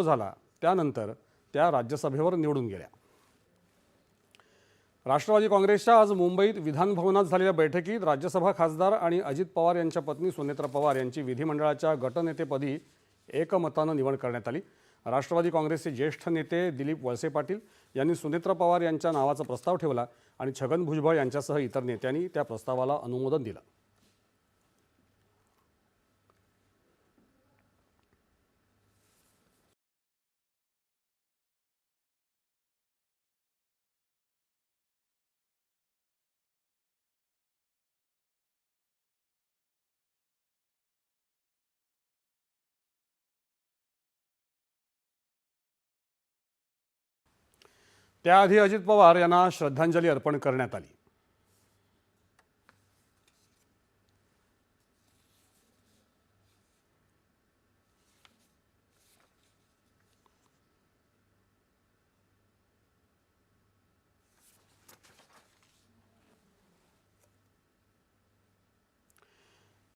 झाला त्यानंतर त्या राज्यसभेवर निवडून गेल्या। राष्ट्रवादी काँग्रेसच्या आज मुंबईत विधानभवनात झालेल्या बैठकीत राज्यसभा खासदार आणि अजित पवार यांच्या पत्नी सुनेत्रा पवार यांची विधिमंडळाच्या गटनेतेपदी एकमतानं निवड करण्यात आली। राष्ट्रवादी काँग्रेसचे ज्येष्ठ नेते दिलीप वळसे पाटील यांनी सुनेत्रा पवार यांच्या नावाचा प्रस्ताव ठेवला आणि छगन भुजबळ यांच्यासह इतर नेत्यांनी त्या प्रस्तावाला अनुमोदन दिलं। त्याआधी अजित पवार यांना श्रद्धांजली अर्पण करण्यात आली।